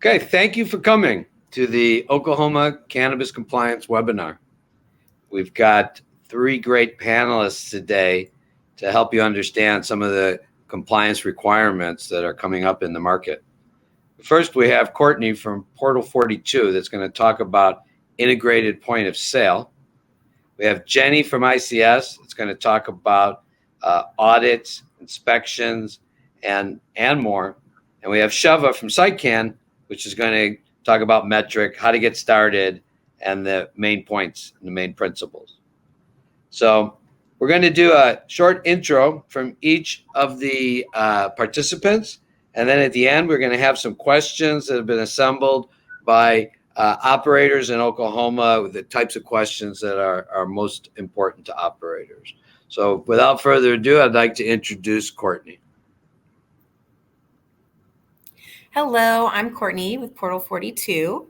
Okay, thank you for coming to the Oklahoma Cannabis Compliance webinar. We've got 3 great panelists today to help you understand some of the compliance requirements that are coming up in the market. First, we have Courtney from Portal 42 that's going to talk about integrated point of sale. We have Jenny from ICS that's going to talk about audits, inspections, and more. And we have Sheva from PsyCann, which is going to talk about metric, how to get started, and the main points and the main principles. So we're going to do a short intro from each of the participants. And then at the end, we're going to have some questions that have been assembled by operators in Oklahoma, the types of questions that are most important to operators. So without further ado, I'd like to introduce Courtney. Hello, I'm Courtney with Portal 42.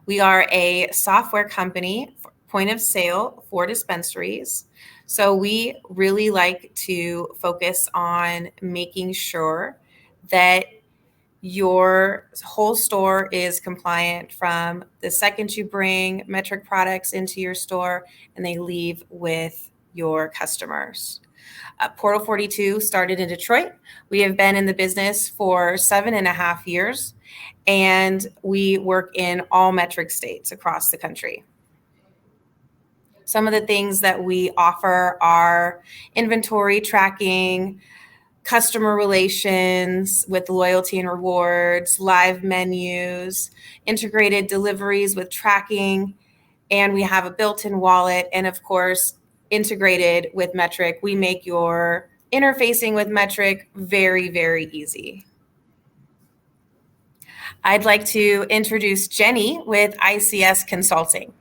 We are a software company, point of sale for dispensaries. So we really like to focus on making sure that your whole store is compliant from the second you bring metric products into your store and they leave with your customers. Portal 42 started in Detroit. We have been in the business for 7.5 years, and we work in all metric states across the country. Some of the things that we offer are inventory tracking, customer relations with loyalty and rewards, live menus, integrated deliveries with tracking, and we have a built-in wallet, and of course, integrated with metric. We make your interfacing with metric very, very easy. I'd like to introduce Jenny with Ics Consulting.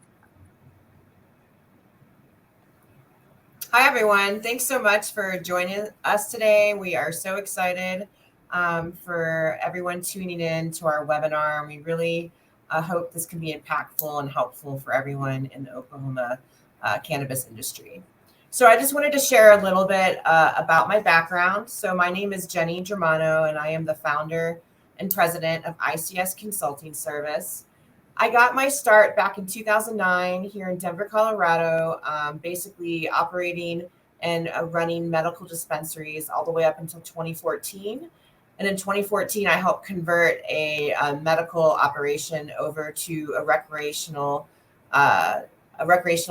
Hi, everyone. Thanks so much for joining us today. We are so excited for everyone tuning in to our webinar. We really hope this can be impactful and helpful for everyone in the Oklahoma cannabis industry. So I just wanted to share a little bit about my background. So my name is Jenny Germano, and I am the founder and president of Ics Consulting Service. I got my start back in 2009 here in Denver, Colorado, basically operating and running medical dispensaries all the way up until 2014. And in 2014, I helped convert a medical operation over to a recreational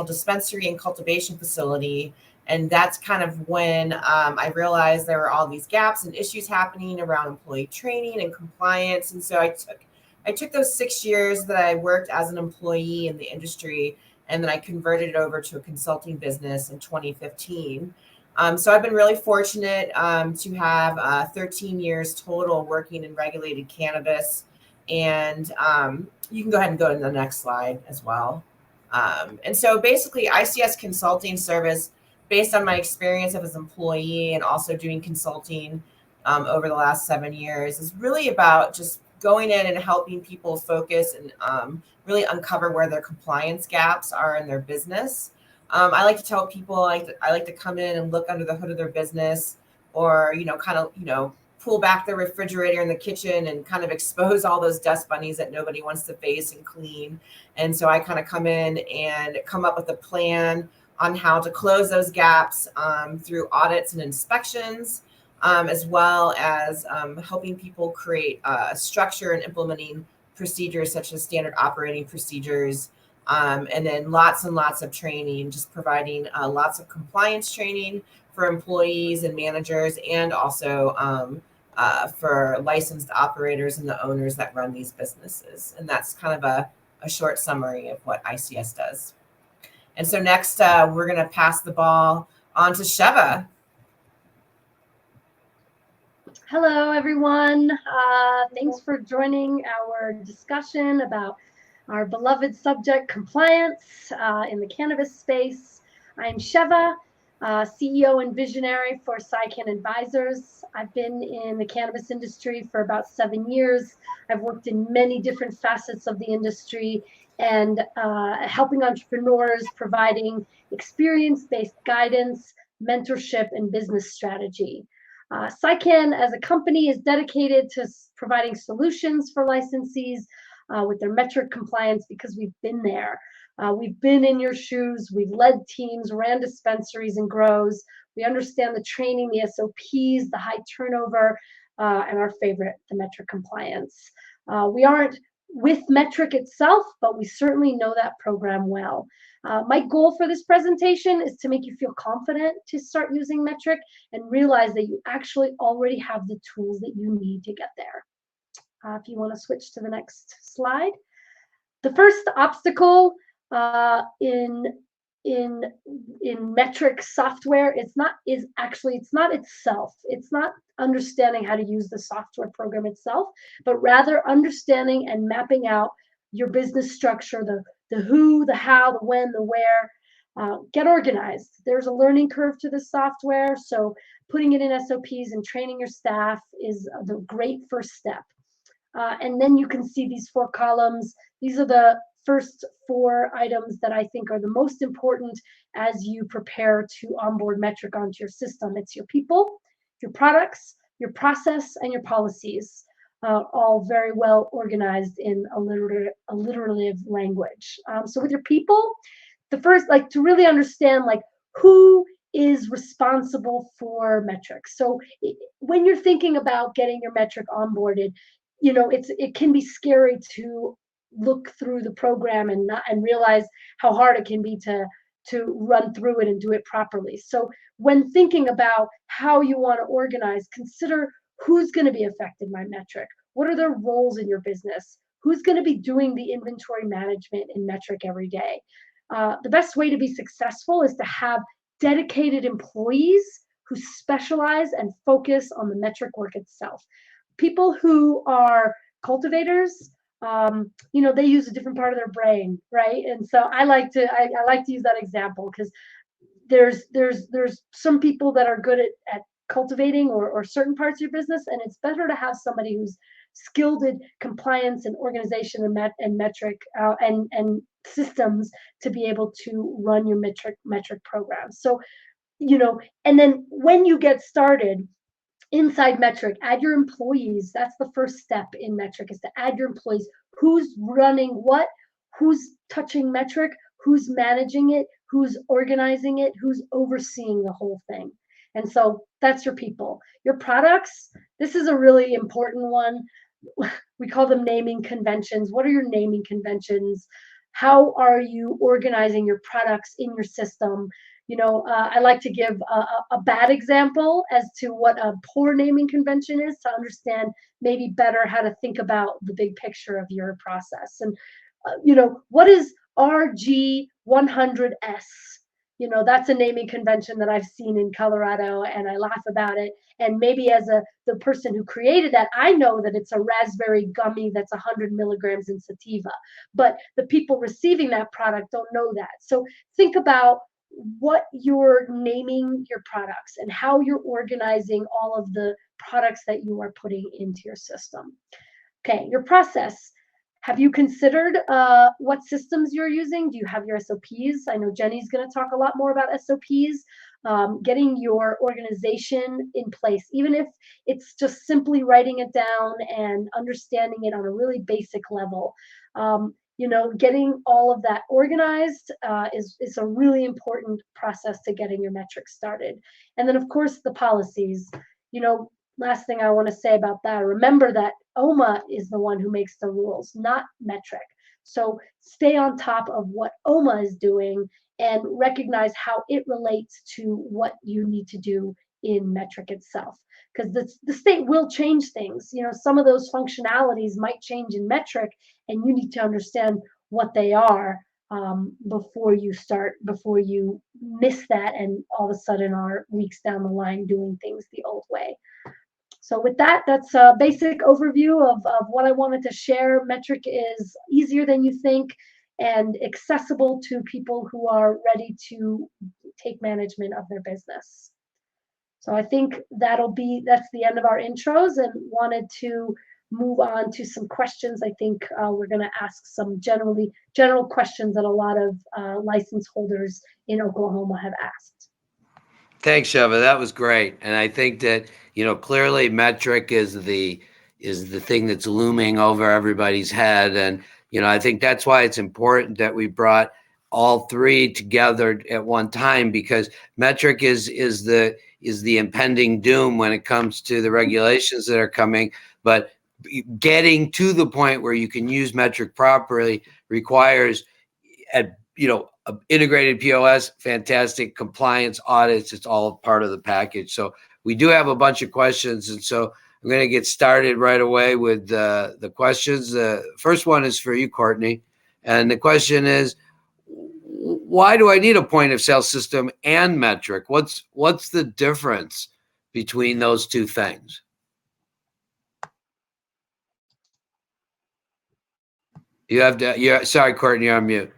dispensary and cultivation facility. And that's kind of when I realized there were all these gaps and issues happening around employee training and compliance. And so I took those 6 years that I worked as an employee in the industry, and then I converted it over to a consulting business in 2015. So I've been really fortunate to have 13 years total working in regulated cannabis. And you can go ahead and go to the next slide as well. And so basically Ics Consulting Service, based on my experience as an employee and also doing consulting over the last 7 years, is really about just going in and helping people focus and really uncover where their compliance gaps are in their business. I like to tell people I like to come in and look under the hood of their business, or pull back the refrigerator in the kitchen and kind of expose all those dust bunnies that nobody wants to face and clean. And so I kind of come in and come up with a plan on how to close those gaps through audits and inspections, as well as helping people create structure and implementing procedures such as standard operating procedures, and then lots and lots of training, just providing lots of compliance training for employees and managers, and also for licensed operators and the owners that run these businesses. And that's kind of a short summary of what ICS does. And so next, we're going to pass the ball on to Sheva. Hello, everyone. Thanks for joining our discussion about our beloved subject, compliance in the cannabis space. I'm Sheva, CEO and visionary for PsyCann Advisors. I've been in the cannabis industry for about 7 years. I've worked in many different facets of the industry and helping entrepreneurs, providing experience-based guidance, mentorship, and business strategy. PsyCann as a company is dedicated to providing solutions for licensees with their metric compliance because we've been there. We've been in your shoes. We've led teams, ran dispensaries and grows. We understand the training, the SOPs, the high turnover, and our favorite, the metric compliance. We aren't with metric itself, but we certainly know that program well. My goal for this presentation is to make you feel confident to start using metric and realize that you actually already have the tools that you need to get there. If you want to switch to the next slide. The first obstacle in metric software it's not itself. It's not understanding how to use the software program itself, but rather understanding and mapping out your business structure, the who, the how, the when, the where. Get organized. There's a learning curve to this software, so putting it in SOPs and training your staff is the great first step. And then you can see these 4 columns. These are the first 4 items that I think are the most important as you prepare to onboard metric onto your system. It's your people, your products, your process, and your policies, all very well organized in alliterative language. So with your people, the first, to really understand, who is responsible for metrics. So when you're thinking about getting your metric onboarded, it can be scary to look through the program and realize how hard it can be to run through it and do it properly. So when thinking about how you want to organize, consider who's going to be affected by metric. What are their roles in your business? Who's going to be doing the inventory management in metric every day? The best way to be successful is to have dedicated employees who specialize and focus on the metric work itself. People who are cultivators, they use a different part of their brain, right? And so I like to use that example because there's some people that are good at cultivating or certain parts of your business, and it's better to have somebody who's skilled in compliance and organization and metric and systems to be able to run your metric program. So, and then when you get started, inside metric, add your employees. That's the first step in metric, is to add your employees. Who's running what? Who's touching metric? Who's managing it? Who's organizing it? Who's overseeing the whole thing? And so that's your people. Your products, this is a really important one. We call them naming conventions. What are your naming conventions? How are you organizing your products in your system? I like to give a bad example as to what a poor naming convention is to understand maybe better how to think about the big picture of your process. And, what is RG100S? That's a naming convention that I've seen in Colorado, and I laugh about it. And maybe as the person who created that, I know that it's a raspberry gummy that's 100 milligrams in sativa, but the people receiving that product don't know that. So think about what you're naming your products and how you're organizing all of the products that you are putting into your system. Okay, your process. Have you considered what systems you're using? Do you have your SOPs? I know Jenny's going to talk a lot more about SOPs. Getting your organization in place, even if it's just simply writing it down and understanding it on a really basic level. Getting all of that organized is a really important process to getting your metrics started. And then, of course, the policies. Last thing I want to say about that, remember that OMA is the one who makes the rules, not metric. So stay on top of what OMA is doing and recognize how it relates to what you need to do in metric itself. Because the state will change things. Some of those functionalities might change in metric, and you need to understand what they are before you miss that and all of a sudden are weeks down the line doing things the old way. So with that, that's a basic overview of what I wanted to share. Metric is easier than you think and accessible to people who are ready to take management of their business. So I think that's the end of our intros, and wanted to move on to some questions. I think we're going to ask some general questions that a lot of license holders in Oklahoma have asked. Thanks, Sheva. That was great. And I think that, clearly metric is the thing that's looming over everybody's head. And, I think that's why it's important that we brought all three together at one time, because metric is the impending doom when it comes to the regulations that are coming. But getting to the point where you can use metric properly requires integrated POS, fantastic compliance audits. It's all part of the package. So we do have a bunch of questions. And so I'm going to get started right away with the questions. The first one is for you, Courtney. And the question is, why do I need a point of sale system and metric? What's the difference between those two things? Sorry, Courtney, you're on mute.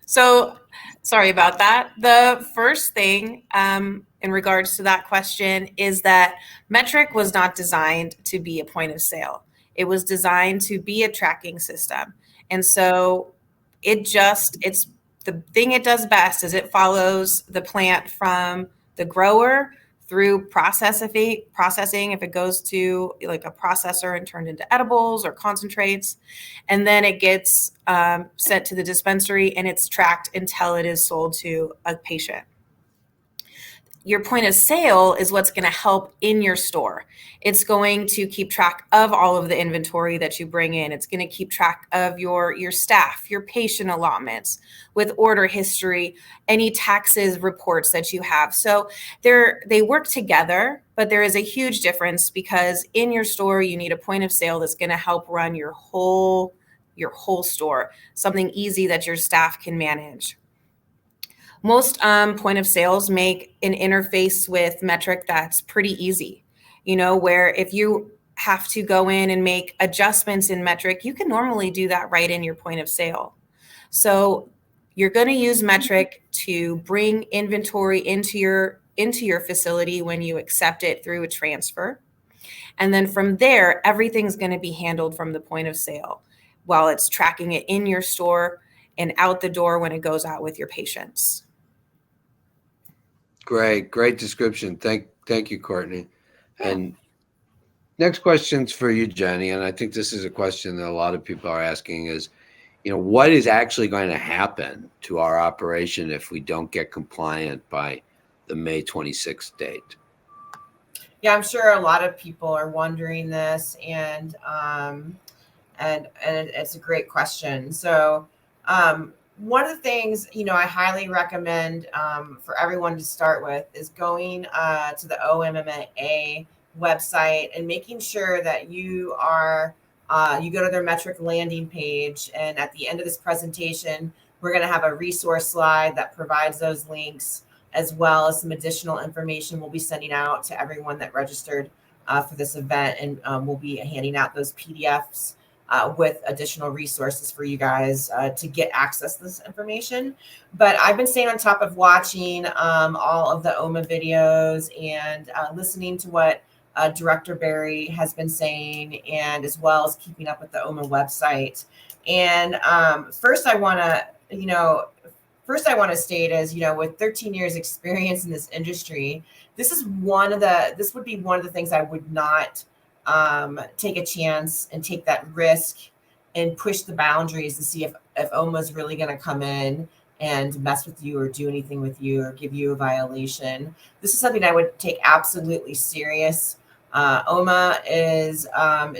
So sorry about that. The first thing in regards to that question is that metric was not designed to be a point of sale. It was designed to be a tracking system. And so it's the thing it does best is it follows the plant from the grower through processing if it goes to like a processor and turned into edibles or concentrates, and then it gets sent to the dispensary and it's tracked until it is sold to a patient. Your point of sale is what's going to help in your store. It's going to keep track of all of the inventory that you bring in. It's going to keep track of your staff, your patient allotments, with order history, any taxes reports that you have. So they work together, but there is a huge difference because in your store, you need a point of sale that's going to help run your whole store, something easy that your staff can manage. Most point of sales make an interface with metric that's pretty easy, where if you have to go in and make adjustments in metric, you can normally do that right in your point of sale. So you're going to use metric to bring inventory into your facility when you accept it through a transfer. And then from there, everything's going to be handled from the point of sale while it's tracking it in your store and out the door when it goes out with your patients. Great description. Thank you, Courtney. And next question's for you, Jenny. And I think this is a question that a lot of people are asking is, what is actually going to happen to our operation if we don't get compliant by the May 26th date? Yeah, I'm sure a lot of people are wondering this, and it's a great question. So, one of the things, I highly recommend for everyone to start with is going to the OMMA website and making sure that you go to their metric landing page. And at the end of this presentation, we're going to have a resource slide that provides those links, as well as some additional information we'll be sending out to everyone that registered for this event. And we'll be handing out those PDFs with additional resources for you guys to get access to this information. But I've been staying on top of watching all of the OMA videos and listening to what Director Barry has been saying, and as well as keeping up with the OMA website. And first I want to state is, with 13 years experience in this industry, this would be one of the things I would not take a chance and take that risk and push the boundaries to see if OMA is really going to come in and mess with you or do anything with you or give you a violation. This is something I would take absolutely serious. OMA is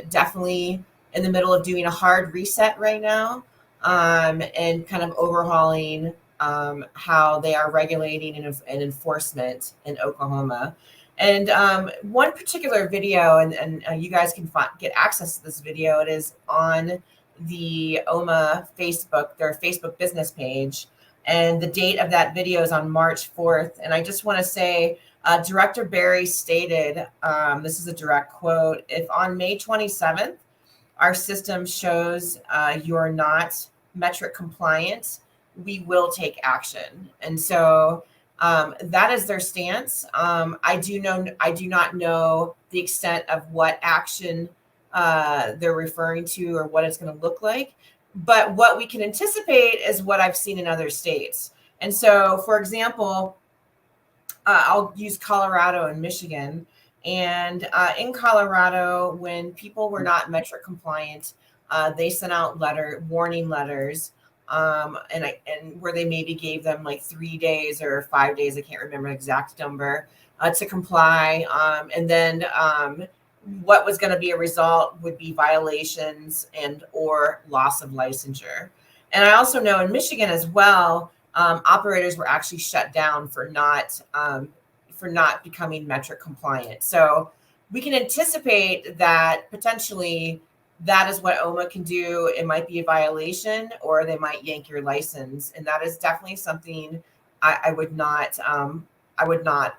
definitely in the middle of doing a hard reset right now and kind of overhauling how they are regulating and enforcement in Oklahoma. And one particular video, and you guys can get access to this video. It is on the OMA Facebook, their Facebook business page. And the date of that video is on March 4th. And I just want to say, Director Barry stated, this is a direct quote, if on May 27th, our system shows you're not metric compliant, we will take action. And so that is their stance. I do not know the extent of what action they're referring to or what it's going to look like. But what we can anticipate is what I've seen in other states. And so, for example, I'll use Colorado and Michigan. And in Colorado, when people were not metric compliant, they sent out warning letters, and where they maybe gave them like 3 days or 5 days, I can't remember the exact number, to comply. And then what was going to be a result would be violations and or loss of licensure. And I also know in Michigan as well, operators were actually shut down for not becoming metric compliant. So we can anticipate that potentially that is what OMA can do. It might be a violation, or they might yank your license, and that is definitely something I would not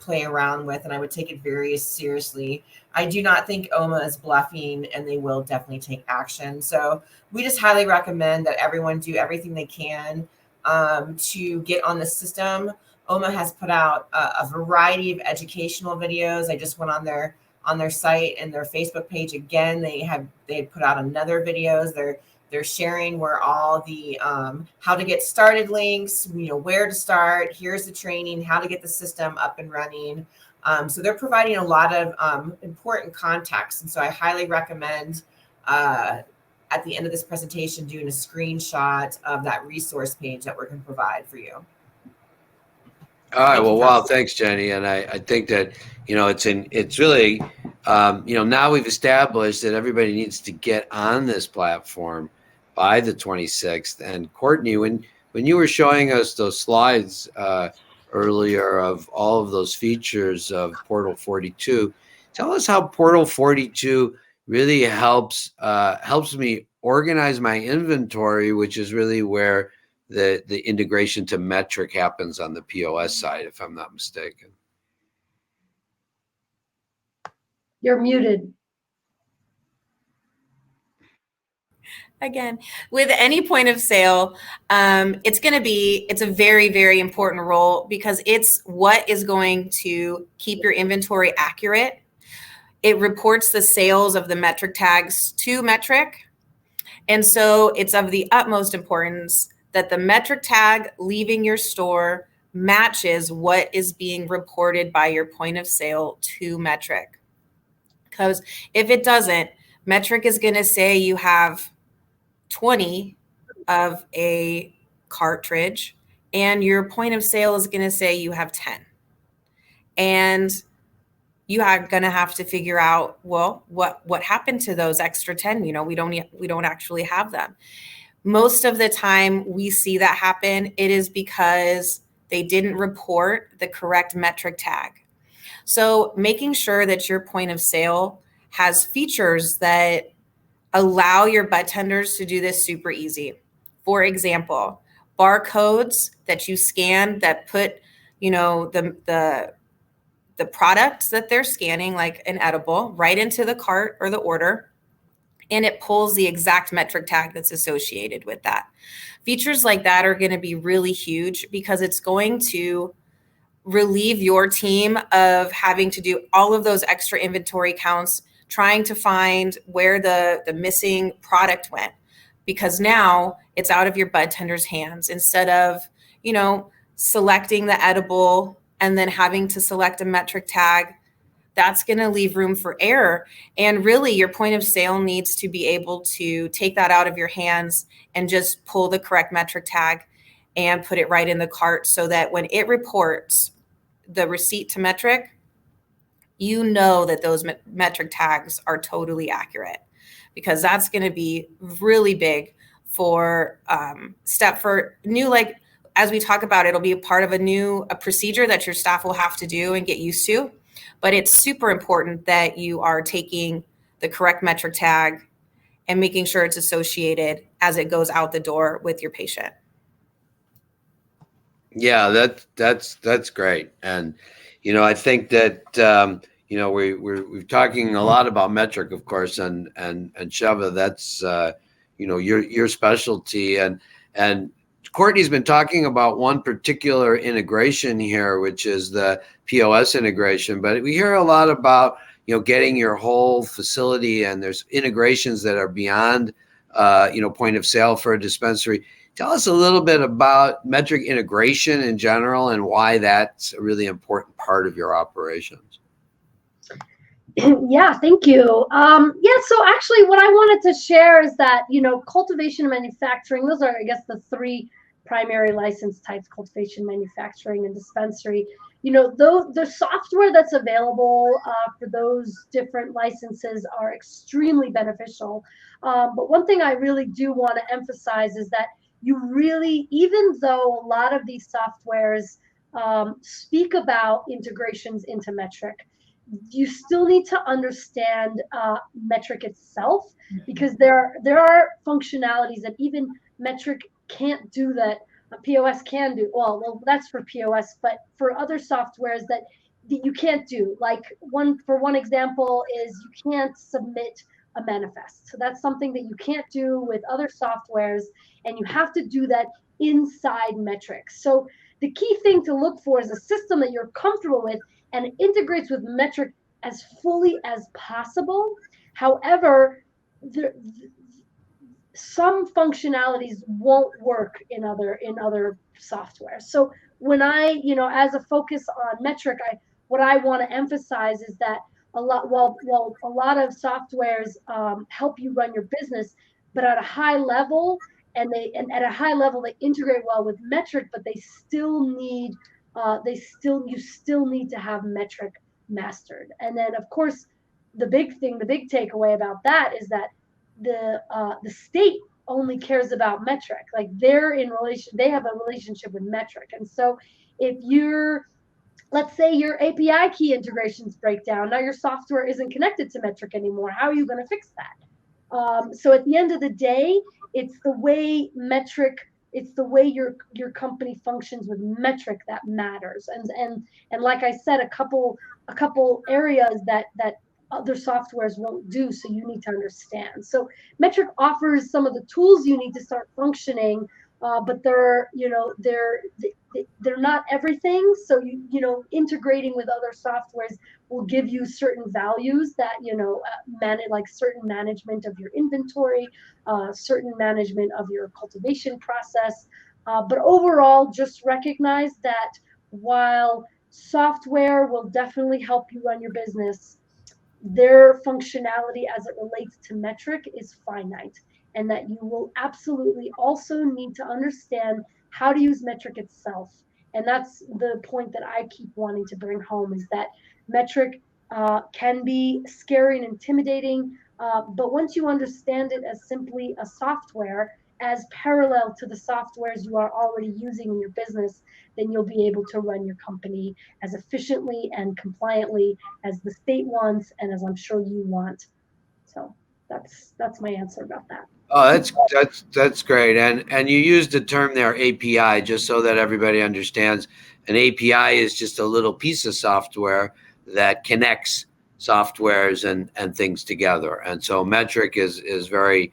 play around with, and I would take it very seriously. I do not think OMA is bluffing, and they will definitely take action. So we just highly recommend that everyone do everything they can to get on the system. OMA has put out a variety of educational videos. I just went on their site and their Facebook page again. They put out another videos. They're sharing where all the how to get started links, where to start. Here's the training, how to get the system up and running. So they're providing a lot of important context. And so I highly recommend at the end of this presentation doing a screenshot of that resource page that we're going to provide for you. All right. Well, wow. Thanks, Jenny. And I think that, it's really, now we've established that everybody needs to get on this platform by the 26th. And Courtney, when you were showing us those slides earlier of all of those features of Portal 42, tell us how Portal 42 really helps me organize my inventory, which is really where the integration to metric happens on the POS side, if I'm not mistaken. You're muted. Again, with any point of sale, it's a very, very important role because it's what is going to keep your inventory accurate. It reports the sales of the metric tags to metric. And so it's of the utmost importance that the metric tag leaving your store matches what is being reported by your point of sale to metric. Because if it doesn't, metric is going to say you have 20 of a cartridge and your point of sale is going to say you have 10. And you are going to have to figure out, well, what happened to those extra 10? We don't actually have them. Most of the time we see that happen, it is because they didn't report the correct metric tag. So making sure that your point of sale has features that allow your bud tenders to do this super easy. For example, barcodes that you scan that put, the products that they're scanning, like an edible, right into the cart or the order, and it pulls the exact metric tag that's associated with that. Features like that are going to be really huge because it's going to relieve your team of having to do all of those extra inventory counts, trying to find where the missing product went, because now it's out of your bud tender's hands instead of, selecting the edible and then having to select a metric tag. That's going to leave room for error. And really your point of sale needs to be able to take that out of your hands and just pull the correct metric tag and put it right in the cart so that when it reports the receipt to metric, that those metric tags are totally accurate, because that's going to be really big for step for new, like as we talk about, it'll be a part of a procedure that your staff will have to do and get used to. But it's super important that you are taking the correct metric tag and making sure it's associated as it goes out the door with your patient. Yeah, that's great. And, I think that, we're talking a lot about metric, of course, and Sheva, that's, your specialty. And Courtney's been talking about one particular integration here, which is the POS integration, but we hear a lot about, getting your whole facility, and there's integrations that are beyond, point of sale for a dispensary. Tell us a little bit about metric integration in general and why that's a really important part of your operations. Yeah, thank you. So actually what I wanted to share is that, cultivation and manufacturing, those are, I guess, the three primary license types: cultivation, manufacturing, and dispensary. The software that's available for those different licenses are extremely beneficial. But one thing I really do want to emphasize is that you really, even though a lot of these softwares speak about integrations into metric, you still need to understand metric itself, because there are functionalities that even metric can't do that a POS can do. Well, that's for POS, but for other softwares that you can't do. Like one example is you can't submit a manifest. So that's something that you can't do with other softwares, and you have to do that inside metrics. So the key thing to look for is a system that you're comfortable with and integrates with metric as fully as possible. However, some functionalities won't work in other software. So when I, as a focus on metric, what I want to emphasize is that a lot of softwares help you run your business, but at a high level, and at a high level they integrate well with metric, but you still need to have metric mastered. And then of course the big takeaway about that is that the state only cares about metric. Like they have a relationship with metric. And so if let's say your API key integrations break down, now your software isn't connected to metric anymore. How are you going to fix that? So at the end of the day, it's the way your company functions with metric that matters. And like I said, a couple areas that other softwares won't do, so you need to understand. So metric offers some of the tools you need to start functioning, but they're not everything. So integrating with other softwares will give you certain values that like certain management of your inventory, certain management of your cultivation process. But overall, just recognize that while software will definitely help you run your business, their functionality as it relates to metric is finite, and that you will absolutely also need to understand how to use metric itself. And that's the point that I keep wanting to bring home, is that metric can be scary and intimidating, but once you understand it as simply a software, as parallel to the softwares you are already using in your business, then you'll be able to run your company as efficiently and compliantly as the state wants, and as I'm sure you want. So that's my answer about that. Oh, that's great. And you used the term there, API, just so that everybody understands. An API is just a little piece of software that connects softwares and things together. And so metric is very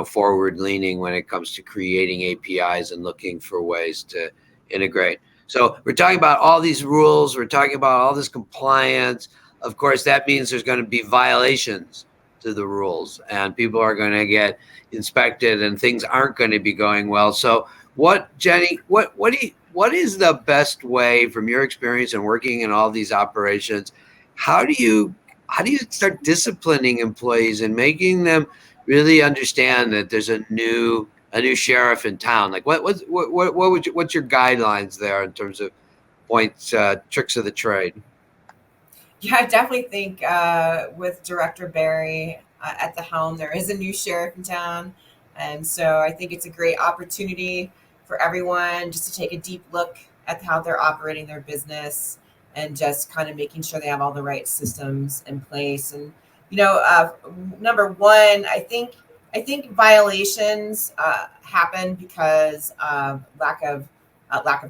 forward leaning when it comes to creating APIs and looking for ways to integrate. So we're talking about all these rules. We're talking about all this compliance. Of course, that means there's going to be violations to the rules, and people are going to get inspected, and things aren't going to be going well. So Jenny, what is the best way, from your experience in working in all these operations? How do you start disciplining employees and making them really understand that there's a new sheriff in town? Like what's your guidelines there in terms of points, tricks of the trade? Yeah, I definitely think with Director Barry at the helm, there is a new sheriff in town. And so I think it's a great opportunity for everyone just to take a deep look at how they're operating their business, and just kind of making sure they have all the right systems in place. And, number one, I think violations happen because of lack of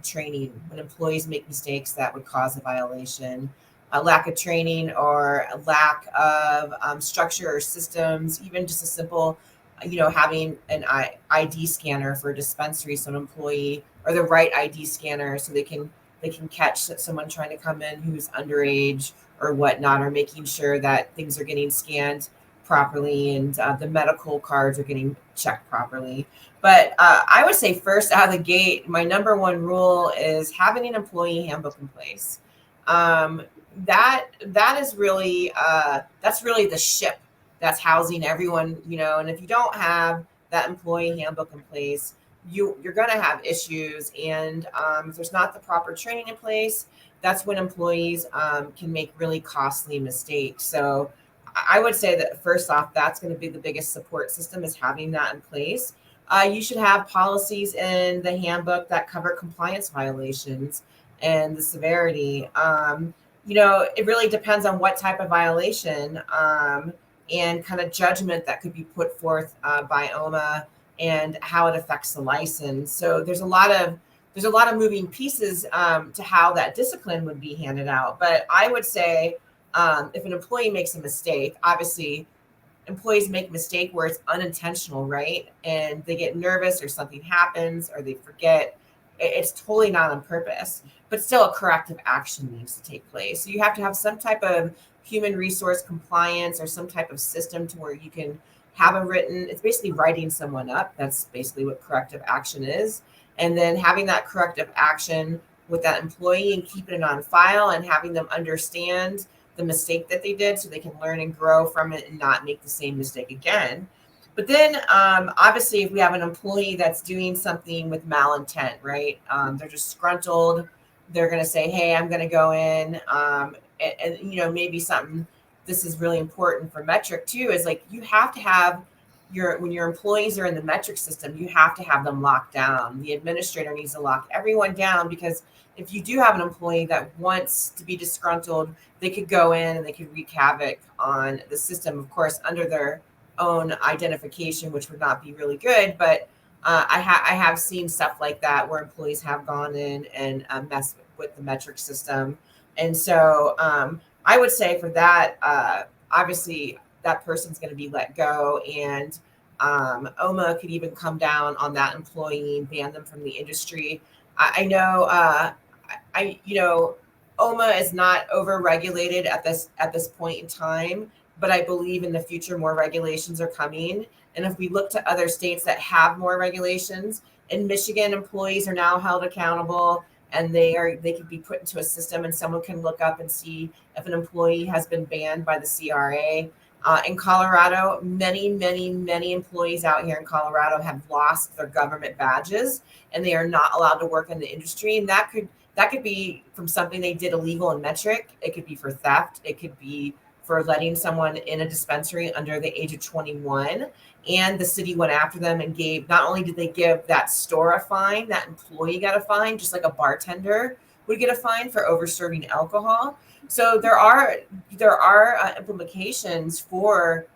training. When employees make mistakes, that would cause a violation. A lack of training, or a lack of structure or systems, even just a simple, having an ID scanner for a dispensary, so an employee, or the right ID scanner so they can catch someone trying to come in who's underage or whatnot, or making sure that things are getting scanned properly, and the medical cards are getting checked properly. But I would say first out of the gate, my number one rule is having an employee handbook in place. That is really that's really the ship that's housing everyone, and if you don't have that employee handbook in place, you're going to have issues. And if there's not the proper training in place, that's when employees can make really costly mistakes. So I would say that first off, that's going to be the biggest support system, is having that in place. You should have policies in the handbook that cover compliance violations and the severity. It really depends on what type of violation and kind of judgment that could be put forth by OMA and how it affects the license. So there's a lot of moving pieces to how that discipline would be handed out. But I would say if an employee makes a mistake, obviously employees make a mistake where it's unintentional, right? And they get nervous or something happens or they forget. It's totally not on purpose, but still a corrective action needs to take place. So you have to have some type of human resource compliance or some type of system to where you can have a written, it's basically writing someone up. That's basically what corrective action is. And then having that corrective action with that employee and keeping it on file and having them understand the mistake that they did so they can learn and grow from it and not make the same mistake again. But then obviously if we have an employee that's doing something with malintent, right? They're disgruntled. They're going to say, hey, I'm going to go in and maybe something, this is really important for metric too, is like you have to have when your employees are in the metric system, you have to have them locked down. The administrator needs to lock everyone down, because if you do have an employee that wants to be disgruntled, they could go in and they could wreak havoc on the system, of course, under their own identification, which would not be really good. But I have seen stuff like that where employees have gone in and messed with the metric system. And so I would say for that, obviously that person's going to be let go, and OMA could even come down on that employee and ban them from the industry. I know OMA is not over-regulated at this point in time, but I believe in the future more regulations are coming. And if we look to other states that have more regulations, in Michigan, employees are now held accountable, and they could be put into a system, and someone can look up and see if an employee has been banned by the CRA. In Colorado, many employees out here in Colorado have lost their government badges, and they are not allowed to work in the industry. And that could be from something they did illegal in metric. It could be for theft. It could be for letting someone in a dispensary under the age of 21. And the city went after them and not only did they give that store a fine, that employee got a fine, just like a bartender would get a fine for over serving alcohol. So there are implications for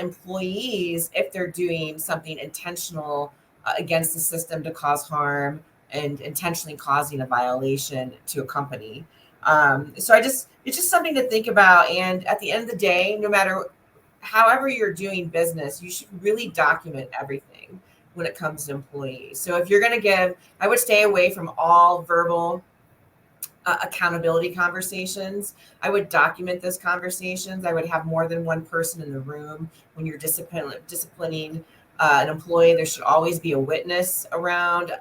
employees if they're doing something intentional against the system to cause harm and intentionally causing a violation to a company. So it's just something to think about. And at the end of the day, no matter however you're doing business, you should really document everything when it comes to employees. So if you're going to give, I would stay away from all verbal accountability conversations. I would document those conversations. I would have more than one person in the room when you're disciplining an employee. There should always be a witness around,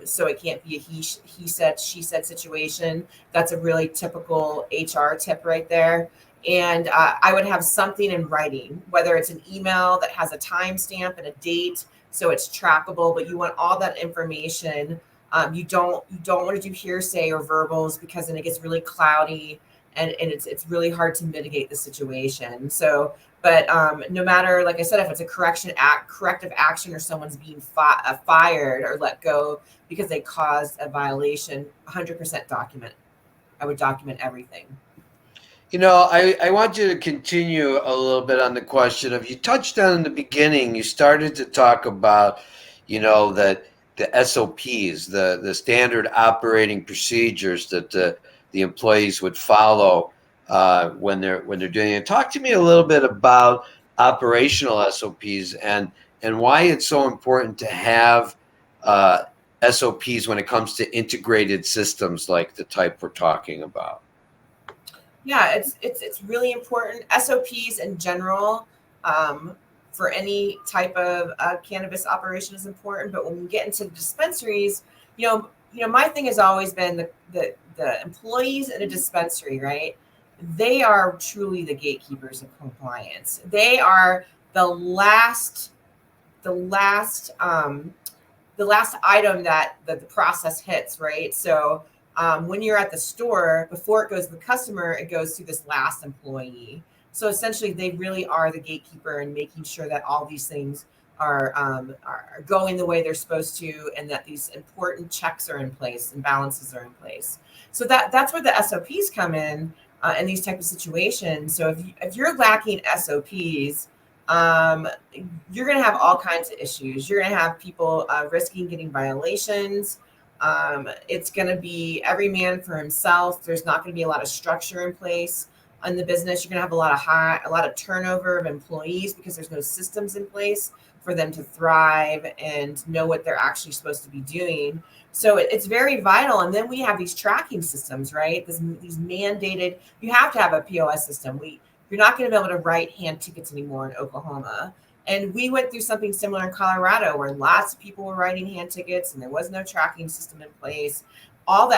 so it can't be a he said, she said situation. That's a really typical HR tip right there. And I would have something in writing, whether it's an email that has a timestamp and a date, so it's trackable. But you want all that information. You don't want to do hearsay or verbals, because then it gets really cloudy and it's really hard to mitigate the situation. So, but no matter, like I said, if it's a corrective action, or someone's being fired or let go because they caused a violation, 100% document. I would document everything. I want you to continue a little bit on the question of, you touched on in the beginning, you started to talk about, that the SOPs, the standard operating procedures that the employees would follow when they're doing it. Talk to me a little bit about operational SOPs and why it's so important to have SOPs when it comes to integrated systems like the type we're talking about. Yeah, it's really important. SOPs in general for any type of cannabis operation is important. But when we get into the dispensaries, my thing has always been the employees in a dispensary, right? They are truly the gatekeepers of compliance. They are the last item that the process hits, right? So when you're at the store, before it goes to the customer, it goes to this last employee. So essentially, they really are the gatekeeper in making sure that all these things are going the way they're supposed to, and that these important checks are in place and balances are in place. So that's where the SOPs come in these type of situations. So if you're lacking SOPs, you're going to have all kinds of issues. You're going to have people risking getting violations. It's going to be every man for himself. There's not going to be a lot of structure in place in the business. You're going to have a lot of turnover of employees because there's no systems in place for them to thrive and know what they're actually supposed to be doing. So it's very vital. And then we have these tracking systems, right? These mandated, you have to have a POS system. You're not going to be able to write hand tickets anymore in Oklahoma. And we went through something similar in Colorado where lots of people were writing hand tickets and there was no tracking system in place. All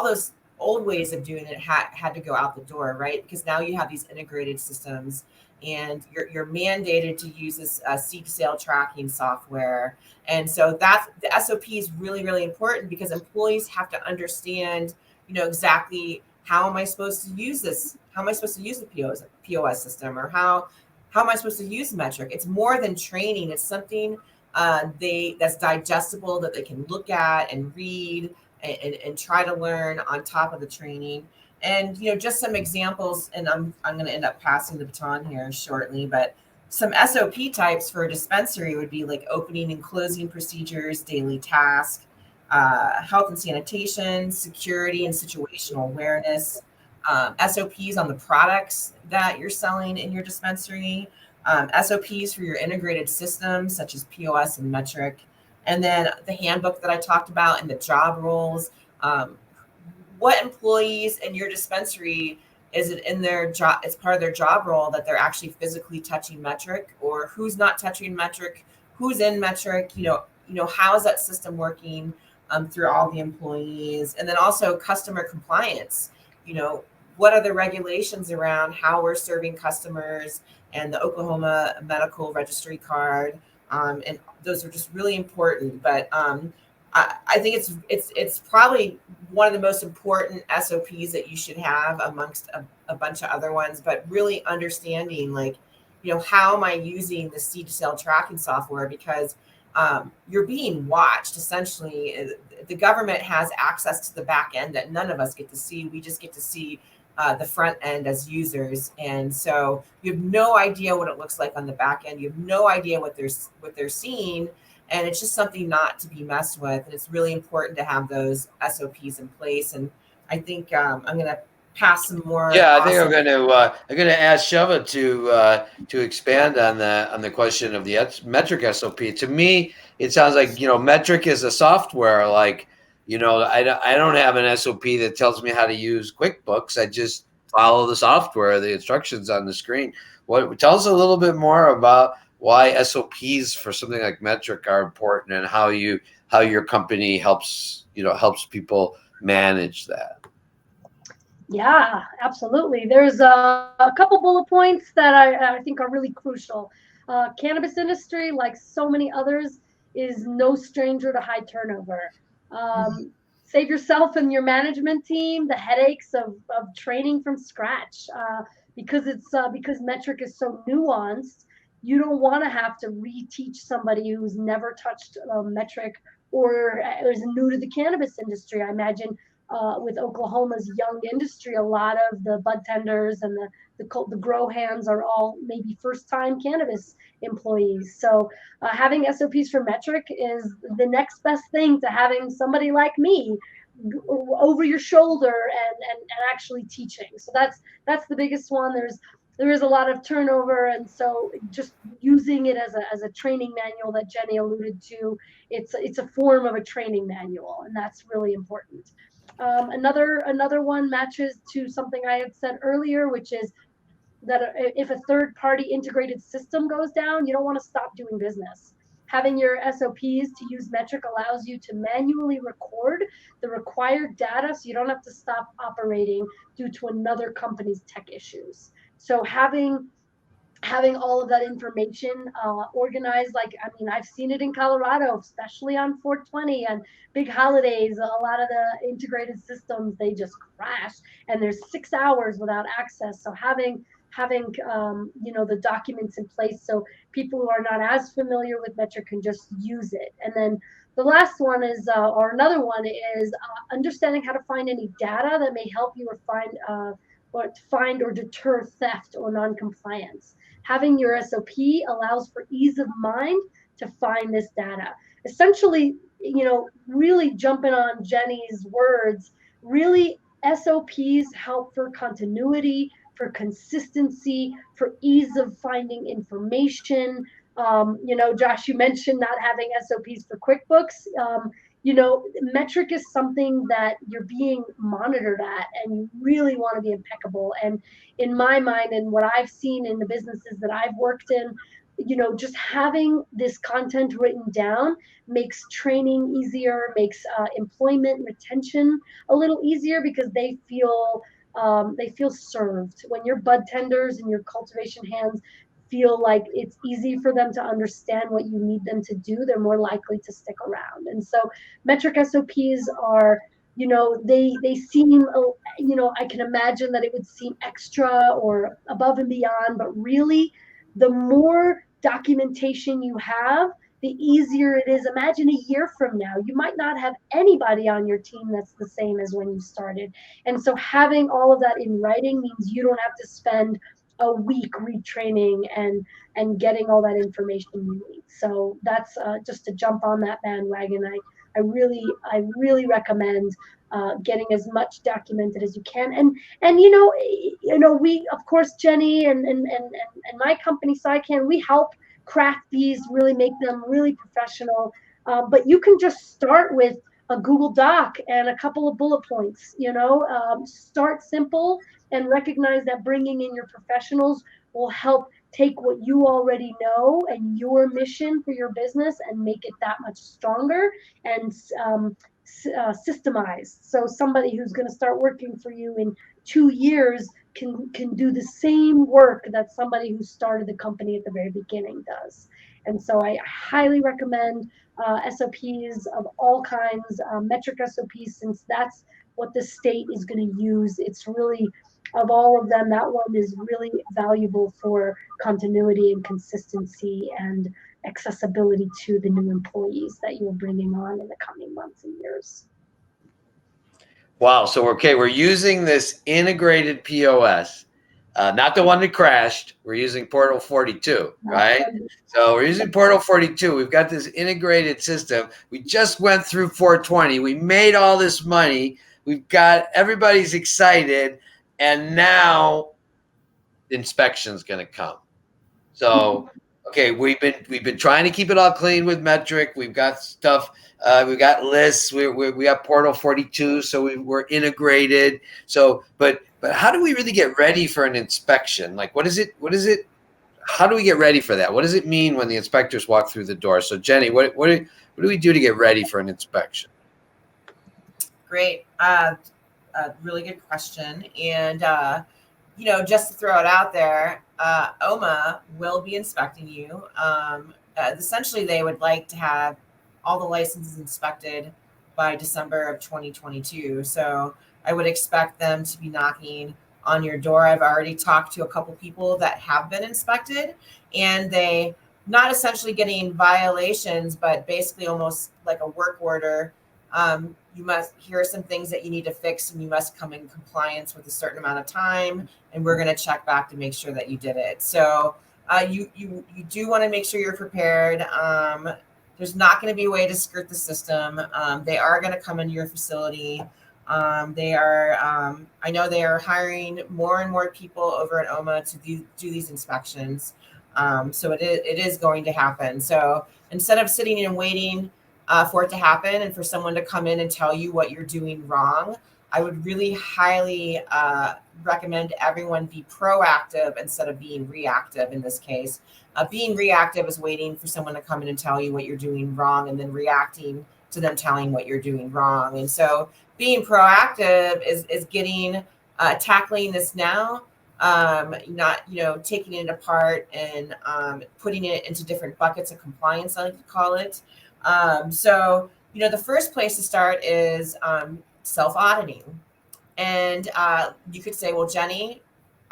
those old ways of doing it had to go out the door, right? Because now you have these integrated systems and you're mandated to use this seed to sale tracking software. And so that's the SOP is really, really important because employees have to understand, exactly how am I supposed to use this? How am I supposed to use the POS system, or how am I supposed to use metric? It's more than training. It's something that's digestible that they can look at and read and try to learn on top of the training. And just some examples. And I'm going to end up passing the baton here shortly, but some SOP types for a dispensary would be like opening and closing procedures, daily tasks, health and sanitation, security and situational awareness, SOPs on the products that you're selling in your dispensary, SOPs for your integrated systems such as POS and metric, and then the handbook that I talked about and the job roles. What employees in your dispensary is it in their job? It's part of their job role that they're actually physically touching metric, or who's not touching metric, who's in metric. How is that system working through all the employees, and then also customer compliance. What are the regulations around how we're serving customers and the Oklahoma medical registry card, and those are just really important. But I think it's probably one of the most important SOPs that you should have amongst a bunch of other ones. But really understanding, how am I using the seed to sale tracking software? Because you're being watched. Essentially, the government has access to the back end that none of us get to see. We just get to see the front end as users, and so you have no idea what it looks like on the back end. You have no idea what they're seeing, and it's just something not to be messed with. And it's really important to have those SOPs in place. And I think I'm going to pass some more. Yeah, I think I'm going to ask Sheva to expand on the question of the metric SOP. To me, it sounds like metric is a software. I don't have an SOP that tells me how to use QuickBooks. I just follow the software, the instructions on the screen. Tell us a little bit more about why SOPs for something like metric are important, and how your company helps people manage that. Yeah, absolutely. There's a couple bullet points that I think are really crucial. Cannabis industry, like so many others, is no stranger to high turnover. Save yourself and your management team the headaches of training from scratch, because metric is so nuanced. You don't want to have to reteach somebody who's never touched metric or is new to the cannabis industry. I imagine with Oklahoma's young industry, a lot of the bud tenders and the grow hands are all maybe first-time cannabis employees. So having SOPs for metric is the next best thing to having somebody like me over your shoulder and actually teaching. So that's the biggest one. There is a lot of turnover, and so just using it as a training manual that Jenny alluded to, it's a form of a training manual, and that's really important. Another one matches to something I had said earlier, which is if a third-party integrated system goes down, you don't want to stop doing business. Having your SOPs to use Metric allows you to manually record the required data so you don't have to stop operating due to another company's tech issues. So having all of that information organized, like, I mean, I've seen it in Colorado, especially on 420 and big holidays. A lot of the integrated systems, they just crash and there's 6 hours without access. So having the documents in place so people who are not as familiar with Metric can just use it. And then the last one is, or another one is understanding how to find any data that may help you find or deter theft or non-compliance. Having your SOP allows for ease of mind to find this data. Essentially, really jumping on Jenny's words, really SOPs help for continuity, for consistency, for ease of finding information. Josh, you mentioned not having SOPs for QuickBooks. Metric is something that you're being monitored at, and you really want to be impeccable. And in my mind, and what I've seen in the businesses that I've worked in, just having this content written down makes training easier, makes employment retention a little easier, because they feel served. When your bud tenders and your cultivation hands feel like it's easy for them to understand what you need them to do, they're more likely to stick around. And so Metric SOPs are, they seem, I can imagine that it would seem extra or above and beyond, but really the more documentation you have, the easier it is. Imagine a year from now, you might not have anybody on your team that's the same as when you started. And so having all of that in writing means you don't have to spend a week retraining and getting all that information you need. So that's just to jump on that bandwagon. I really recommend getting as much documented as you can. And we, of course, Jenny and my company PsyCann, we help craft these, really make them really professional. But you can just start with a Google Doc and a couple of bullet points. Start simple and recognize that bringing in your professionals will help take what you already know and your mission for your business and make it that much stronger and systemized. So somebody who's going to start working for you in 2 years can do the same work that somebody who started the company at the very beginning does. And so I highly recommend SOPs of all kinds, Metric SOPs, since that's what the state is going to use. It's really, of all of them, that one is really valuable for continuity and consistency and accessibility to the new employees that you're bringing on in the coming months and years. Wow. So, we're using this integrated POS, not the one that crashed. We're using Portal 42, right? So we're using Portal 42. We've got this integrated system. We just went through 420. We made all this money. We've got, everybody's excited. And now inspection's going to come. So, we've been trying to keep it all clean with Metric. We've got stuff. We've got lists. We got Portal 42, so we're integrated. So, but how do we really get ready for an inspection? Like, what is it? How do we get ready for that? What does it mean when the inspectors walk through the door? So, Jenny, what do we do to get ready for an inspection? Great. Really good question. And, just to throw it out there, OMA will be inspecting you. Essentially, they would like to have all the licenses inspected by December of 2022. So I would expect them to be knocking on your door. I've already talked to a couple people that have been inspected, and they not essentially getting violations, but basically almost like a work order. Here are some things that you need to fix, and you must come in compliance with a certain amount of time, and we're going to check back to make sure that you did it. So you do want to make sure you're prepared. There's not going to be a way to skirt the system. They are going to come into your facility. They are, I know they are hiring more and more people over at OMA to do these inspections. So it is going to happen. So instead of sitting and waiting for it to happen and for someone to come in and tell you what you're doing wrong, I would really highly recommend everyone be proactive instead of being reactive in this case. Being reactive is waiting for someone to come in and tell you what you're doing wrong, and then reacting to them telling what you're doing wrong. And so being proactive is getting tackling this now, not taking it apart and putting it into different buckets of compliance, I like to call it. So the first place to start is self-auditing. And you could say, well, Jenny,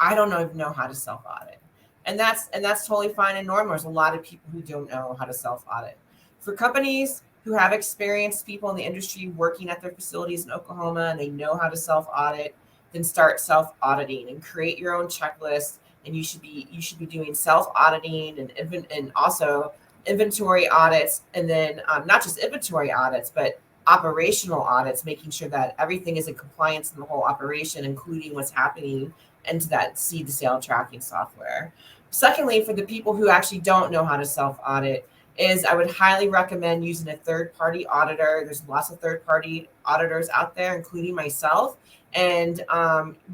I don't even know how to self-audit. And that's totally fine and normal. There's a lot of people who don't know how to self-audit. For companies who have experienced people in the industry working at their facilities in Oklahoma and they know how to self-audit, then start self-auditing and create your own checklist. And you should be doing self-auditing and also inventory audits, and then not just inventory audits, but operational audits, making sure that everything is in compliance in the whole operation, including what's happening into that seed to sale tracking software. Secondly, for the people who actually don't know how to self-audit, is I would highly recommend using a third-party auditor. There's lots of third-party auditors out there, including myself. And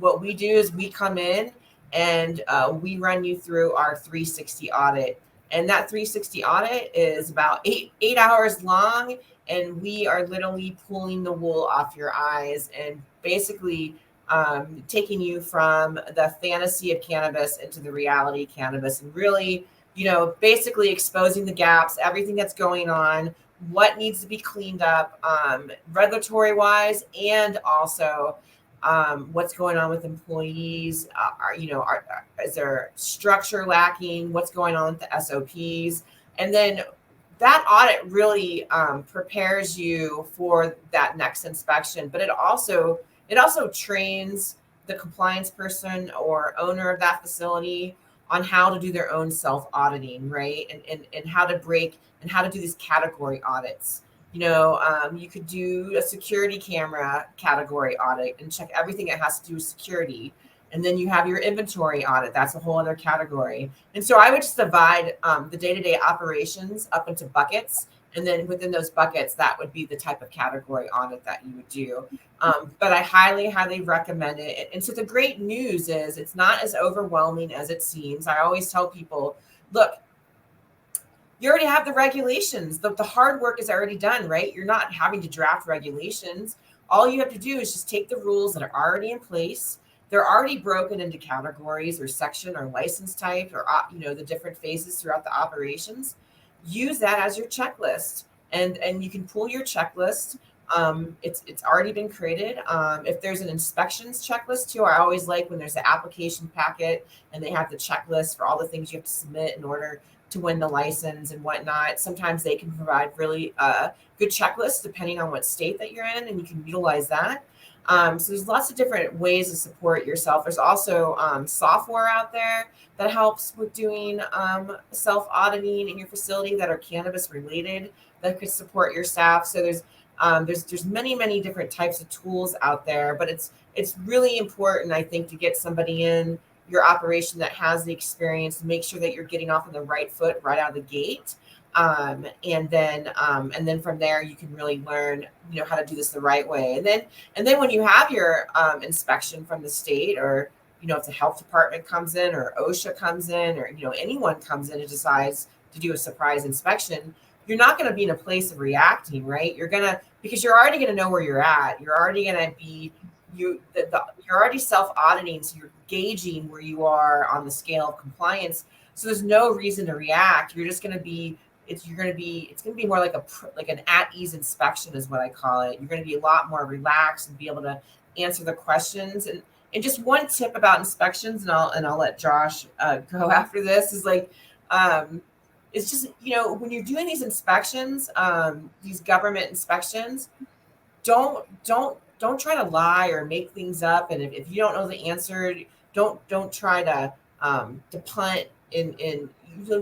what we do is we come in and we run you through our 360 audit. And that 360 audit is about eight hours long. And we are literally pulling the wool off your eyes and basically taking you from the fantasy of cannabis into the reality of cannabis, and really, basically exposing the gaps, everything that's going on, what needs to be cleaned up, regulatory wise, and also what's going on with employees. Is there structure lacking? What's going on with the SOPs? And then that audit really prepares you for that next inspection, but it also trains the compliance person or owner of that facility on how to do their own self-auditing, right? And how to do these category audits. You could do a security camera category audit and check everything that has to do with security. And then you have your inventory audit. That's a whole other category. And so I would just divide the day-to-day operations up into buckets. And then within those buckets, that would be the type of category audit that you would do. But I highly, highly recommend it. And so the great news is it's not as overwhelming as it seems. I always tell people, look, you already have the regulations. The hard work is already done, right? You're not having to draft regulations. All you have to do is just take the rules that are already in place. They're already broken into categories or section or license type or, the different phases throughout the operations. Use that as your checklist, and you can pull your checklist. It's already been created. If there's an inspections checklist too, I always like when there's an application packet and they have the checklist for all the things you have to submit in order to win the license and whatnot. Sometimes they can provide really good checklists depending on what state that you're in, and you can utilize that. So there's lots of different ways to support yourself. There's also software out there that helps with doing self-auditing in your facility that are cannabis related that could support your staff. So there's many different types of tools out there, but it's really important, I think, to get somebody in your operation that has the experience to make sure that you're getting off on the right foot right out of the gate. And then from there you can really learn, how to do this the right way. And then when you have your inspection from the state, or if the health department comes in or OSHA comes in, or anyone comes in and decides to do a surprise inspection, you're not going to be in a place of reacting, right? Because you're already going to know where you're at. You're already going to be you're already self-auditing, so you're gauging where you are on the scale of compliance. So there's no reason to react. You're just going to be it's going to be more like an at-ease inspection is what I call it. You're going to be a lot more relaxed and be able to answer the questions. And just one tip about inspections, and I'll let Josh go after this, is like it's just, when you're doing these inspections, these government inspections, don't try to lie or make things up. And if you don't know the answer, don't try to punt and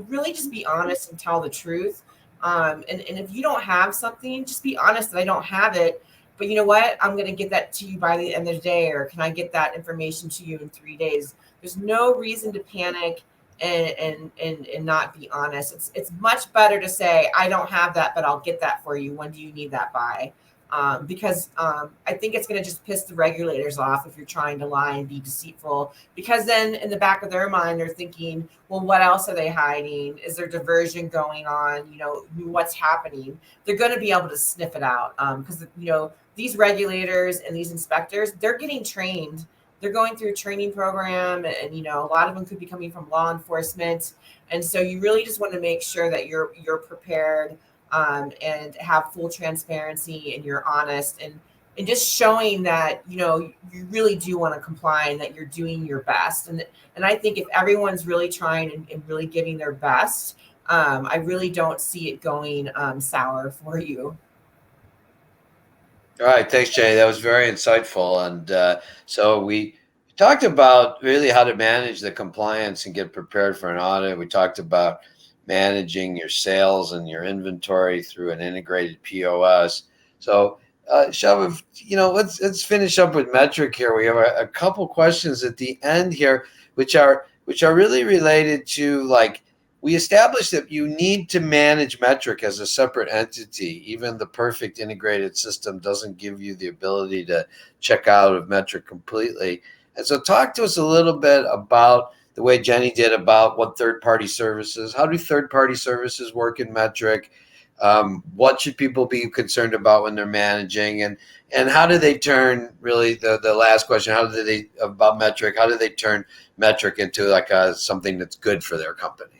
really just be honest and tell the truth. And if you don't have something, just be honest that I don't have it. But you know what? I'm going to get that to you by the end of the day, or can I get that information to you in 3 days? There's no reason to panic and not be honest. It's much better to say, I don't have that, but I'll get that for you. When do you need that by? because I think it's going to just piss the regulators off if you're trying to lie and be deceitful, because then in the back of their mind, they're thinking, well, what else are they hiding? Is there diversion going on? What's happening? They're going to be able to sniff it out, because, these regulators and these inspectors, they're getting trained. They're going through a training program, and a lot of them could be coming from law enforcement. And so you really just want to make sure that you're prepared, and have full transparency, and you're honest, and just showing that you really do want to comply and that you're doing your best. And I think if everyone's really trying and really giving their best, I really don't see it going sour for you. All right, thanks, Jenny. That was very insightful. And so we talked about really how to manage the compliance and get prepared for an audit. We talked about managing your sales and your inventory through an integrated POS. So, Sheva, let's finish up with metric here. We have a couple questions at the end here, which are really related to, like, we established that you need to manage metric as a separate entity. Even the perfect integrated system doesn't give you the ability to check out of metric completely. And so talk to us a little bit about the way Jenny did about what third-party services, how do third-party services work in metric? What should people be concerned about when they're managing? And how do they turn, really, the last question, about metric, how do they turn metric into like something that's good for their company?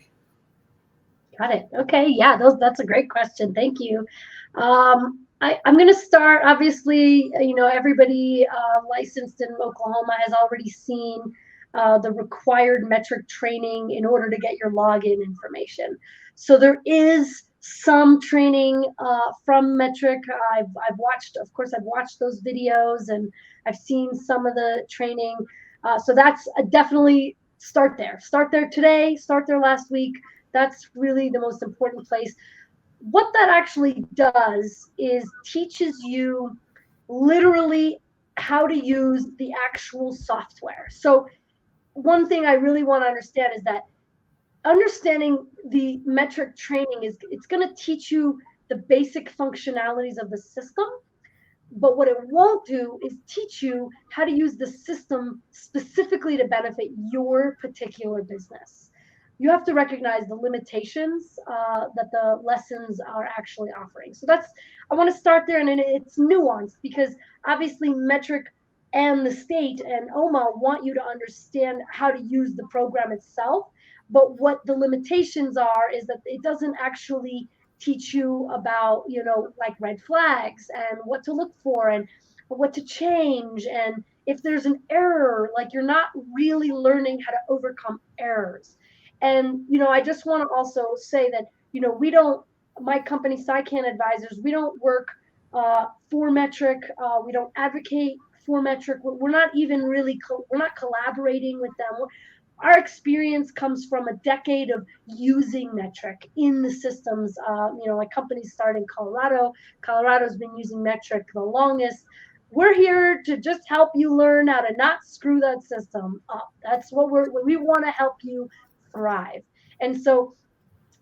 Got it. Okay. Yeah, that's a great question. Thank you. I'm going to start. Obviously, everybody licensed in Oklahoma has already seen the required metric training in order to get your login information. So there is some training from metric. I've watched those videos, and I've seen some of the training. So that's definitely start there. Start there today. Start there last week. That's really the most important place. What that actually does is teaches you literally how to use the actual software. So one thing I really want to understand is that understanding the metric training it's going to teach you the basic functionalities of the system. But what it won't do is teach you how to use the system specifically to benefit your particular business. You have to recognize the limitations that the lessons are actually offering. So I want to start there, and it's nuanced because obviously metric and the state and OMA want you to understand how to use the program itself. But what the limitations are is that it doesn't actually teach you about, like red flags and what to look for and what to change. And if there's an error, like you're not really learning how to overcome errors. And, I just want to also say that, my company, PsyCann Advisors, we don't work for metric. We don't advocate for metric. We're not even really, we're not collaborating with them. Our experience comes from a decade of using metric in the systems. Like companies start in Colorado. Colorado's been using metric the longest. We're here to just help you learn how to not screw that system up. That's what we want to help you thrive. And so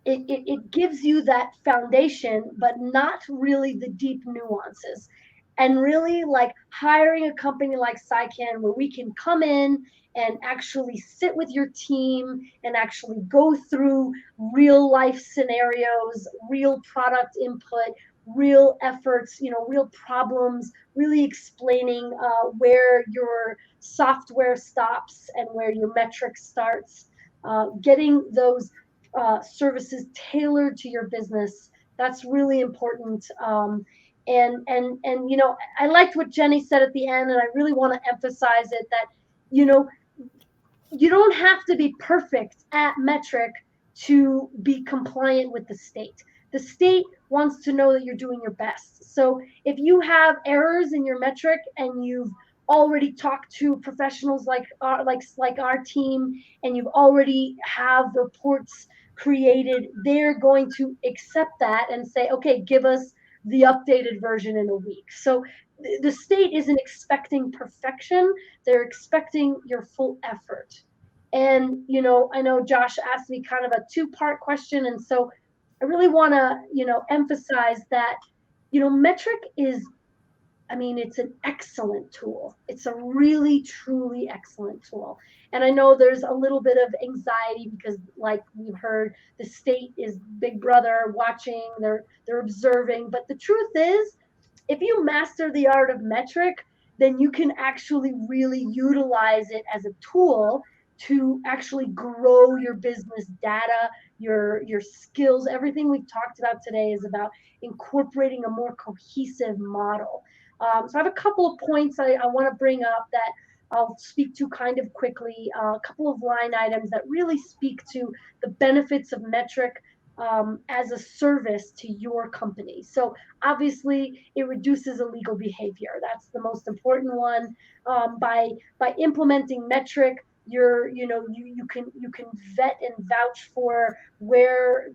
it gives you that foundation, but not really the deep nuances. And really, like hiring a company like PsyCann, where we can come in and actually sit with your team and actually go through real life scenarios, real product input, real efforts, real problems, really explaining where your software stops and where your metric starts. Getting those services tailored to your business, that's really important. And I liked what Jenny said at the end, and I really want to emphasize it that you don't have to be perfect at metric to be compliant with the state. The state wants to know that you're doing your best. So if you have errors in your metric and you've already talked to professionals like our team, and you've already have reports created, they're going to accept that and say, okay, give us the updated version in a week. So the state isn't expecting perfection. They're expecting your full effort. And, I know Josh asked me kind of a two-part question. And so I really want to, emphasize that, metric is I mean, it's an excellent tool. It's a really, truly excellent tool. And I know there's a little bit of anxiety because, like we've heard, the state is Big Brother watching, they're observing. But the truth is, if you master the art of metric, then you can actually really utilize it as a tool to actually grow your business data, your skills. Everything we've talked about today is about incorporating a more cohesive model. So I have a couple of points I want to bring up that I'll speak to kind of quickly. A couple of line items that really speak to the benefits of metric as a service to your company. So obviously, it reduces illegal behavior. That's the most important one. By implementing metric, you can vet and vouch for where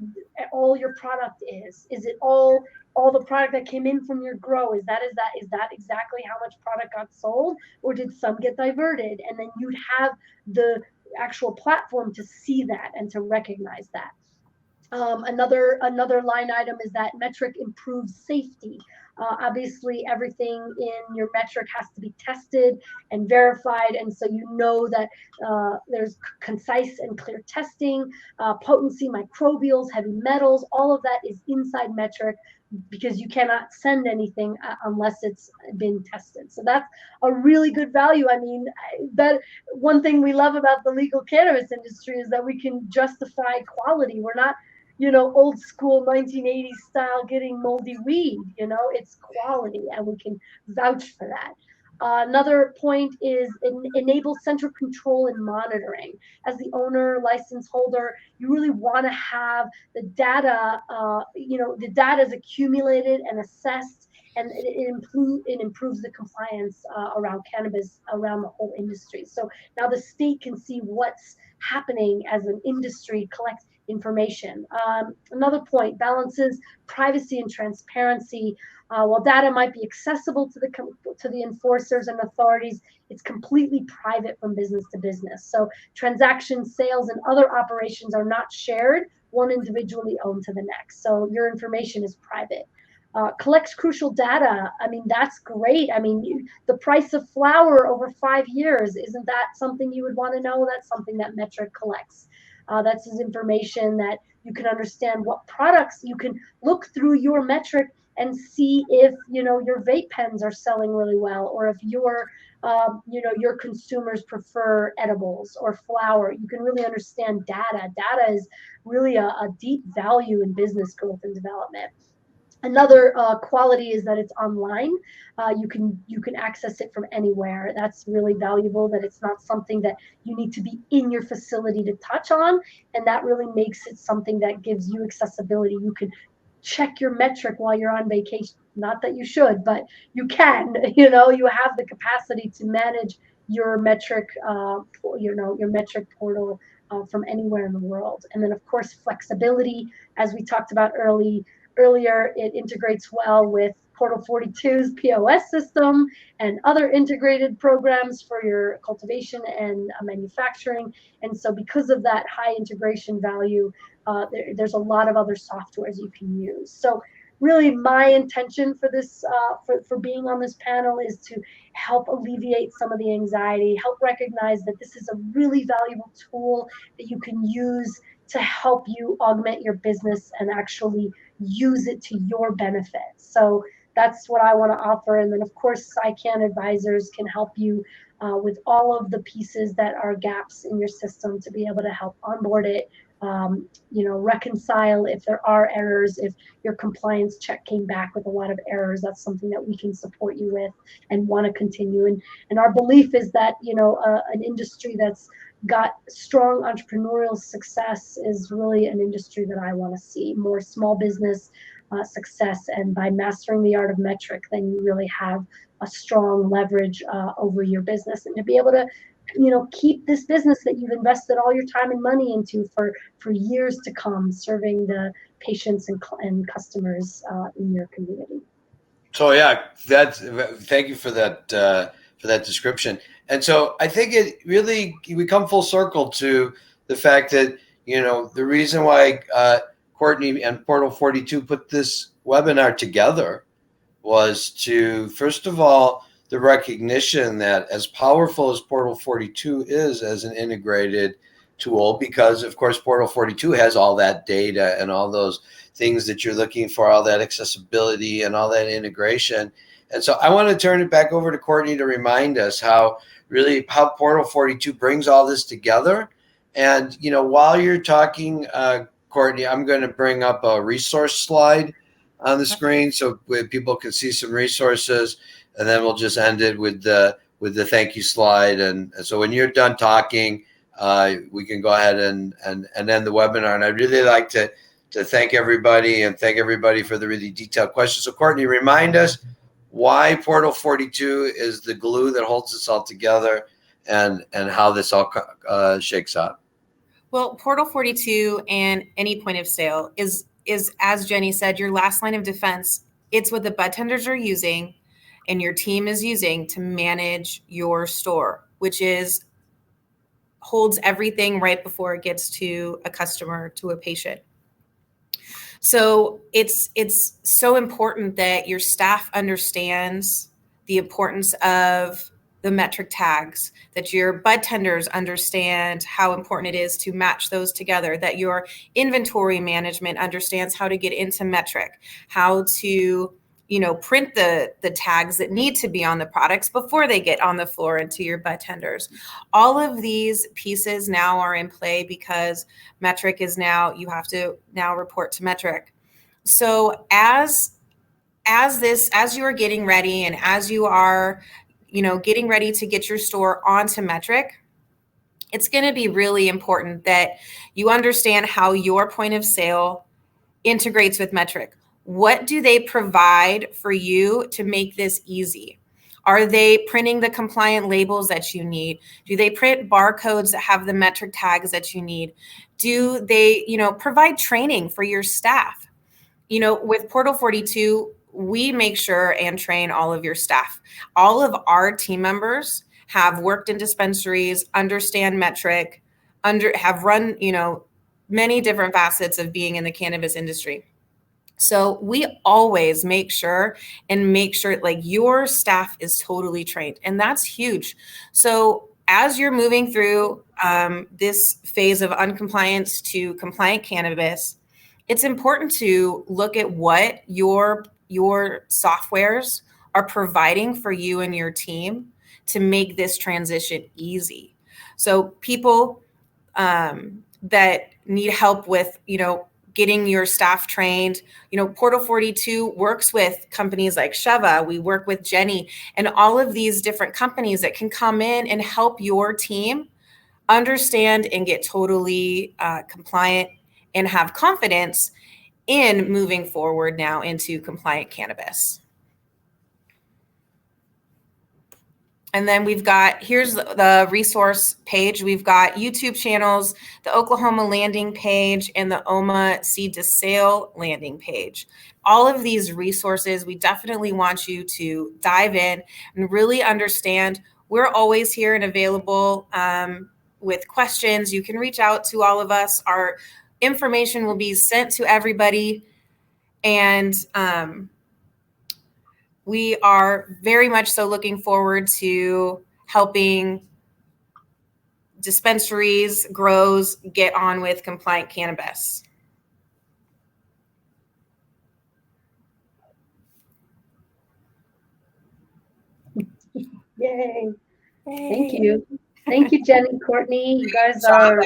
all your product is. Is it all the product that came in from your grow? Is that exactly how much product got sold, or did some get diverted? And then you'd have the actual platform to see that and to recognize that. Another line item is that metric improves safety. Obviously, everything in your metric has to be tested and verified, and so you know that there's concise and clear testing, potency, microbials, heavy metals, all of that is inside metric because you cannot send anything unless it's been tested. So that's a really good value. I mean, that one thing we love about the legal cannabis industry is that we can justify quality. We're not old school 1980s style getting moldy weed. It's quality, and we can vouch for that. Another point is enable central control and monitoring. As the owner, license holder, you really want to have the data. The data is accumulated and assessed, and it improves the compliance around cannabis, around the whole industry. So now the state can see what's happening as an industry collects information. Another point, balances privacy and transparency. While data might be accessible to the enforcers and authorities, it's completely private from business to business. So transactions, sales, and other operations are not shared, one individually owned to the next. So your information is private. Collects crucial data. I mean, that's great. I mean, the price of flour over 5 years, isn't that something you would want to know? That's something that metric collects. That's his information that you can understand what products. You can look through your metric and see if your vape pens are selling really well, or if your consumers prefer edibles or flour. You can really understand data. Data is really a deep value in business growth and development. Another quality is that it's online. You can access it from anywhere. That's really valuable, that it's not something that you need to be in your facility to touch on, and that really makes it something that gives you accessibility. You can check your metric while you're on vacation. Not that you should, but you can. You have the capacity to manage your metric, your metric portal from anywhere in the world. And then, of course, flexibility, as we talked about earlier, it integrates well with Portal 42's POS system and other integrated programs for your cultivation and manufacturing. And so because of that high integration value, there's a lot of other softwares you can use. So really my intention for this, for being on this panel, is to help alleviate some of the anxiety, help recognize that this is a really valuable tool that you can use to help you augment your business and actually use it to your benefit. So that's what I want to offer. And then, of course, PsyCann advisors can help you with all of the pieces that are gaps in your system to be able to help onboard it, reconcile if there are errors. If your compliance check came back with a lot of errors, that's something that we can support you with and want to continue. And our belief is that, an industry that's got strong entrepreneurial success is really an industry that I want to see more small business success. And by mastering the art of metric, then you really have a strong leverage over your business, and to be able to keep this business that you've invested all your time and money into for years to come, serving the patients and customers in your community. So yeah, thank you for that description. And so I think we come full circle to the fact that the reason why Courtney and Portal 42 put this webinar together was to, first of all, the recognition that as powerful as Portal 42 is as an integrated tool, because of course Portal 42 has all that data and all those things that you're looking for, all that accessibility and all that integration. And so I want to turn it back over to Courtney to remind us how Portal 42 brings all this together. And, while you're talking, Courtney, I'm going to bring up a resource slide on the screen so people can see some resources, and then we'll just end it with the thank you slide. And so when you're done talking, we can go ahead and end the webinar. And I'd really like to thank everybody and thank everybody for the really detailed questions. So Courtney, remind us why Portal 42 is the glue that holds this all together, and how this all shakes out. Well, Portal 42 and any point of sale is, as Jenny said, your last line of defense. It's what the budtenders are using and your team is using to manage your store, which holds everything right before it gets to a customer, to a patient. So it's so important that your staff understands the importance of the metric tags, that your budtenders understand how important it is to match those together, that your inventory management understands how to get into metric, how to print the tags that need to be on the products before they get on the floor into your budtenders. All of these pieces now are in play because metric is you have to now report to metric. So as you are getting ready and as you are, getting ready to get your store onto metric, it's going to be really important that you understand how your point of sale integrates with metric. What do they provide for you to make this easy? Are they printing the compliant labels that you need? Do they print barcodes that have the metric tags that you need? Do they, provide training for your staff? With Portal 42, we make sure and train all of your staff. All of our team members have worked in dispensaries, understand metric, have run, many different facets of being in the cannabis industry. So we always make sure like your staff is totally trained, and that's huge. So as you're moving through this phase of uncompliance to compliant cannabis, it's important to look at what your softwares are providing for you and your team to make this transition easy. So people that need help with, getting your staff trained, Portal 42 works with companies like Sheva. We work with Jenny and all of these different companies that can come in and help your team understand and get totally compliant and have confidence in moving forward now into compliant cannabis. And then here's the resource page. We've got YouTube channels, the Oklahoma landing page, and the OMA Seed to Sale landing page. All of these resources, we definitely want you to dive in and really understand. We're always here and available with questions. You can reach out to all of us. Our information will be sent to everybody. And we are very much so looking forward to helping dispensaries, grows get on with compliant cannabis. Yay. Thank you. Thank you, Jenny, Courtney. You guys are